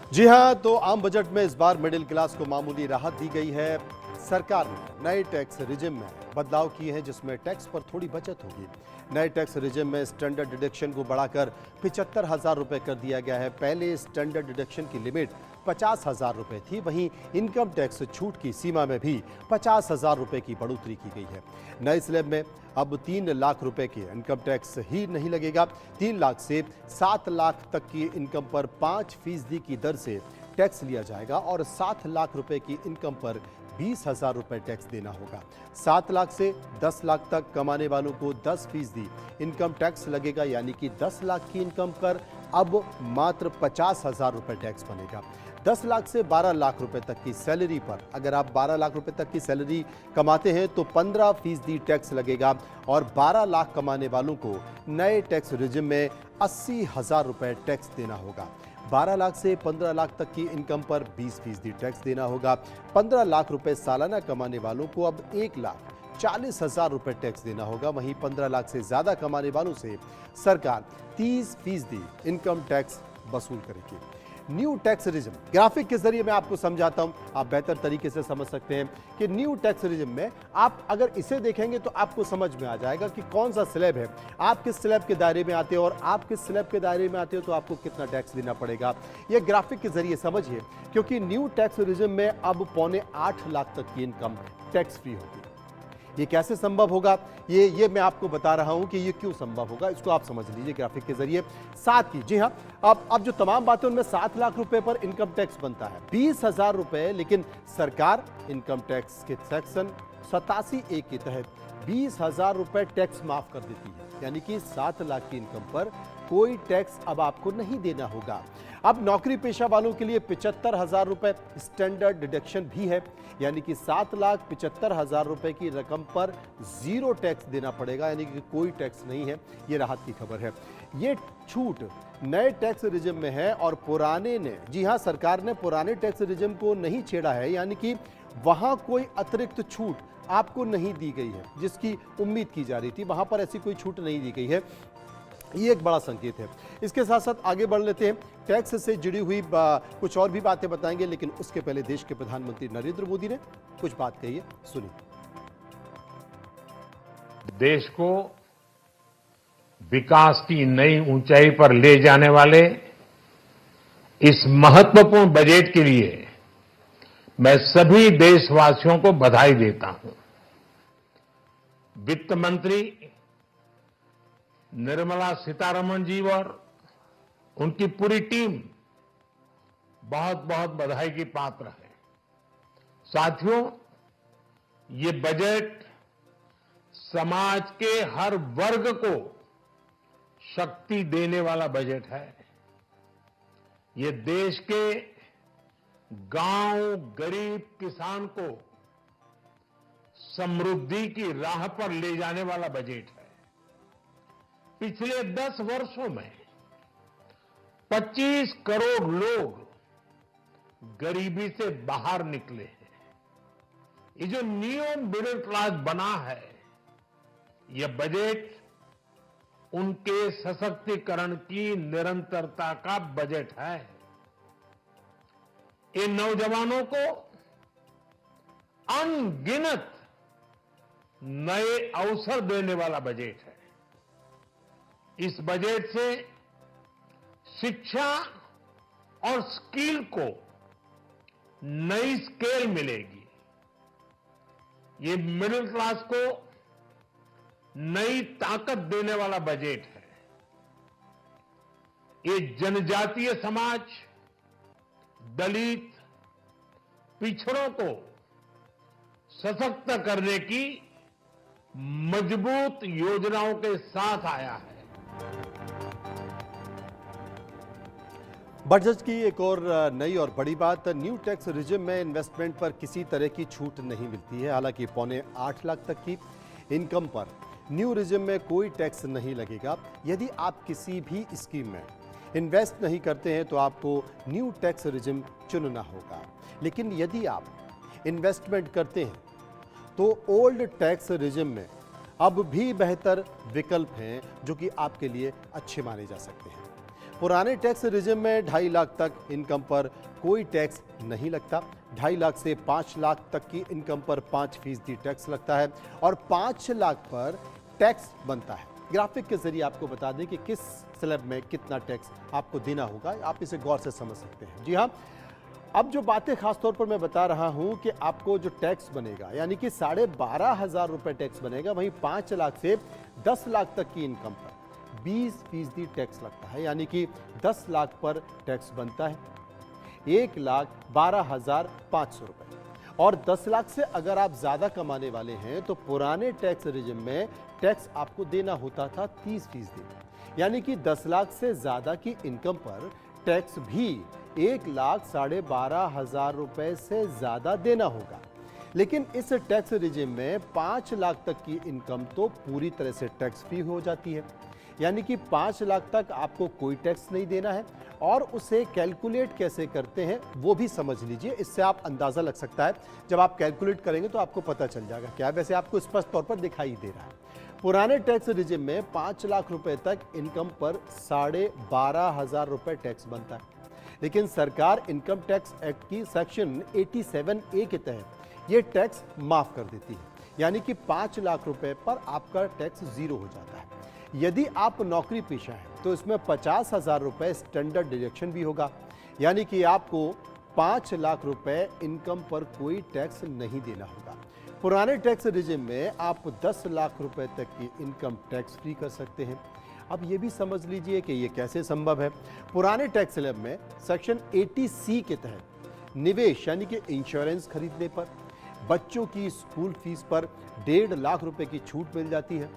जी हां, तो आम बजट में इस बार मिडिल क्लास को मामूली राहत दी गई है। सरकार ने नए टैक्स रिजिम में बदलाव किए हैं जिसमें टैक्स पर थोड़ी बचत होगी। नए टैक्स रिजिम में स्टैंडर्ड डिडक्शन को बढ़ाकर 75,000 रुपए कर दिया गया है। पहले स्टैंडर्ड डिडक्शन की लिमिट 50,000 रुपए थी। वहीं इनकम टैक्स छूट की सीमा में भी 50,000 रुपए की बढ़ोतरी की गई है। नए स्लैब में अब 3 लाख रुपए के इनकम टैक्स ही नहीं लगेगा। 3 लाख से 7 लाख तक की इनकम पर 5% की दर से टैक्स लिया जाएगा और 7 लाख रुपए की इनकम पर 20,000 रुपए टैक्स देना होगा। 7 लाख से 10 लाख तक कमाने वालों को 10% इनकम टैक्स लगेगा, यानी कि 10 लाख की इनकम पर अब मात्र 50,000 रुपए टैक्स बनेगा। 10 लाख से 12 लाख रुपए तक की सैलरी पर अगर आप 12 लाख रुपए तक की सैलरी कमाते हैं तो 15% टैक्स लगेगा और 12 लाख कमाने वालों को नए टैक्स रिजिम में 80,000 रुपए टैक्स देना होगा। 12 लाख से 15 लाख तक की इनकम पर 20% टैक्स देना होगा। 15 लाख रुपए सालाना कमाने वालों को अब 1,40,000 रुपए टैक्स देना होगा। वहीं 15 लाख से ज्यादा कमाने वालों से सरकार 30% इनकम टैक्स वसूल करेगी। न्यू टैक्स रिजिम ग्राफिक के जरिए मैं आपको समझाता हूं, आप बेहतर तरीके से समझ सकते हैं कि न्यू टैक्स रिजिम में आप अगर इसे देखेंगे तो आपको समझ में आ जाएगा कि कौन सा स्लैब है, आप किस स्लैब के दायरे में आते हो और आप किस स्लैब के दायरे में आते हो तो आपको कितना टैक्स देना पड़ेगा। यह ग्राफिक के जरिए समझिए, क्योंकि न्यू टैक्स रिजिम में अब 7.25 लाख तक की इनकम टैक्स फ्री होगी। ये कैसे संभव होगा, ये मैं आपको बता रहा हूं कि ये क्यों संभव होगा, इसको आप समझ लीजिए ग्राफिक के जरिए। साथ ही जी हां, अब जो तमाम बातें उनमें 7 लाख रुपए पर इनकम टैक्स बनता है 20,000 रुपए, लेकिन सरकार इनकम टैक्स के सेक्शन 87A के तहत 20,000 रुपए टैक्स माफ कर देती है, यानी कि 7 लाख की इनकम पर कोई टैक्स अब आपको नहीं देना होगा। अब नौकरी पेशा वालों के लिए 75,000 रुपए स्टैंडर्ड डिडक्शन भी है, यानी कि 7,75,000 रुपए की रकम पर 0 टैक्स देना पड़ेगा, यानी कि कोई टैक्स नहीं है। ये राहत की खबर है। ये छूट नए टैक्स रिजिम में है और पुराने ने, जी हां, सरकार ने पुराने टैक्स रिजिम को नहीं छेड़ा है, यानी कि वहां कोई अतिरिक्त छूट आपको नहीं दी गई है जिसकी उम्मीद की जा रही थी। वहां पर ऐसी कोई छूट नहीं दी गई है। ये एक बड़ा संकेत है। इसके साथ साथ आगे बढ़ लेते हैं, टैक्स से जुड़ी हुई कुछ और भी बातें बताएंगे, लेकिन उसके पहले देश के प्रधानमंत्री नरेंद्र मोदी ने कुछ बात कही है, सुनिए। देश को विकास की नई ऊंचाई पर ले जाने वाले इस महत्वपूर्ण बजट के लिए मैं सभी देशवासियों को बधाई देता हूं। वित्त मंत्री निर्मला सीतारमण जी और उनकी पूरी टीम बहुत बहुत बधाई की पात्र है। साथियों, ये बजट समाज के हर वर्ग को शक्ति देने वाला बजट है। ये देश के गांव, गरीब किसान को समृद्धि की राह पर ले जाने वाला बजट है। पिछले 10 वर्षों में 25 करोड़ लोग गरीबी से बाहर निकले हैं। ये जो न्यू मिडिल क्लास बना है, यह बजट उनके सशक्तिकरण की निरंतरता का बजट है। ये नौजवानों को अनगिनत नए अवसर देने वाला बजट है। इस बजट से शिक्षा और स्किल को नई स्केल मिलेगी। ये मिडिल क्लास को नई ताकत देने वाला बजट है। ये जनजातीय समाज, दलित, पिछड़ों को सशक्त करने की मजबूत योजनाओं के साथ आया है। बजट की एक और नई और बड़ी बात, न्यू टैक्स रिजिम में इन्वेस्टमेंट पर किसी तरह की छूट नहीं मिलती है। हालांकि 7.25 लाख तक की इनकम पर न्यू रिजिम में कोई टैक्स नहीं लगेगा। यदि आप किसी भी स्कीम में इन्वेस्ट नहीं करते हैं तो आपको न्यू टैक्स रिजिम चुनना होगा। लेकिन यदि आप इन्वेस्टमेंट करते हैं तो ओल्ड टैक्स रिजिम में अब भी बेहतर विकल्प हैं जो कि आपके लिए अच्छे माने जा सकते हैं। पुराने टैक्स रिजिम में 2.5 लाख तक इनकम पर कोई टैक्स नहीं लगता। 2.5 लाख से 5 लाख तक की इनकम पर 5% टैक्स लगता है और 5 लाख पर टैक्स बनता है। ग्राफिक के जरिए आपको बता दें कि किस स्लैब में कितना टैक्स आपको देना होगा, आप इसे गौर से समझ सकते हैं। जी हाँ, अब जो बातें खासतौर पर मैं बता रहा हूं कि आपको जो टैक्स बनेगा यानी कि 12,500 रुपए टैक्स बनेगा, वहीं 5 लाख से 10 लाख तक की इनकम पर 20% टैक्स लगता है, यानी कि 10 लाख पर टैक्स बनता है 1,12,500 रुपए। और 10 लाख से अगर आप ज्यादा कमाने वाले हैं तो पुराने टैक्स रिजिम में टैक्स आपको देना होता था 30%, यानी कि 10 लाख से ज्यादा की इनकम पर टैक्स भी 1,12,500 रुपए से ज्यादा देना होगा। लेकिन इस टैक्स रिजिम में 5 लाख तक की इनकम तो पूरी तरह से टैक्स फ्री हो जाती है, यानी कि 5 लाख तक आपको कोई टैक्स नहीं देना है। और उसे कैलकुलेट कैसे करते हैं वो भी समझ लीजिए, इससे आप अंदाजा लग सकता है। जब आप कैलकुलेट करेंगे तो आपको पता चल जाएगा क्या, वैसे आपको स्पष्ट तौर पर दिखाई दे रहा है। पुराने टैक्स रिजिम में 5 लाख रुपए तक इनकम पर 12,500 रुपए टैक्स बनता है, लेकिन सरकार इनकम टैक्स एक्ट की सेक्शन 87A के तहत ये टैक्स माफ कर देती है, यानी कि 5 लाख रुपए पर आपका टैक्स जीरो हो जाता है। यदि आप नौकरी पेशा हैं तो इसमें 50,000 रुपए स्टैंडर्ड डिडक्शन भी होगा, यानी कि आपको 5 लाख रुपए इनकम पर कोई टैक्स नहीं देना होगा। पुराने टैक्स रिजिम में आप 10 लाख रुपए तक की इनकम टैक्स फ्री कर सकते हैं। अब ये भी समझ लीजिए कि ये कैसे संभव है। पुराने टैक्स स्लैब में सेक्शन 80C के तहत निवेश यानी कि इंश्योरेंस खरीदने पर, बच्चों की स्कूल फीस पर 1.5 लाख रुपए की छूट मिल जाती है।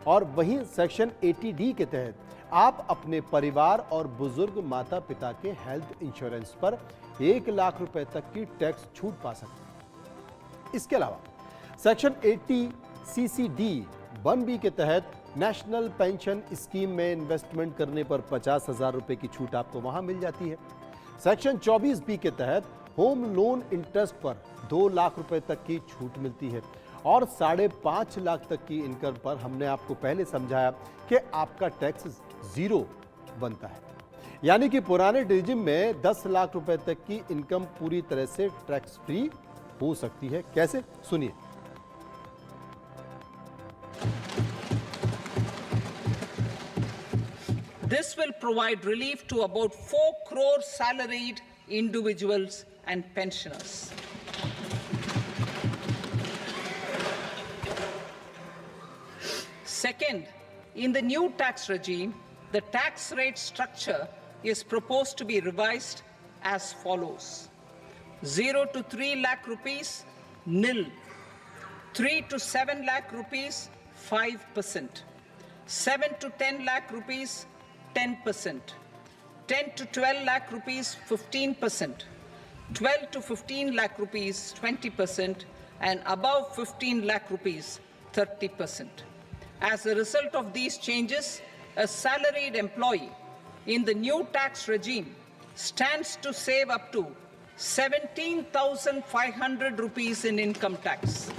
और वहीं सेक्शन 80D के तहत आप अपने परिवार और बुजुर्ग माता पिता के हेल्थ इंश्योरेंस पर 1 लाख रुपए तक की टैक्स छूट पा सकते हैं। इसके अलावा सेक्शन 80CCD-1B के तहत नेशनल पेंशन स्कीम में इन्वेस्टमेंट करने पर 50,000 रुपए की छूट आपको वहां मिल जाती है। सेक्शन 24B के तहत होम लोन इंटरेस्ट पर 2 लाख रुपए तक की छूट मिलती है। और 5.5 लाख तक की इनकम पर हमने आपको पहले समझाया कि आपका टैक्स जीरो बनता है, यानी कि पुराने रिजिम में 10 लाख रुपए तक की इनकम पूरी तरह से टैक्स फ्री हो सकती है। कैसे, सुनिए। This will provide relief to about 4 crore salaried individuals and pensioners. Second, in the new tax regime, the tax rate structure is proposed to be revised as follows: 0 to 3 lakh rupees, nil; 3 to 7 lakh rupees, 5%; 7 to 10 lakh rupees, 10%; 10 to 12 lakh rupees, 15%; 12 to 15 lakh rupees, 20%; and above 15 lakh rupees, 30%. As a result of these changes, a salaried employee in the new tax regime stands to save up to 17,500 rupees in income tax.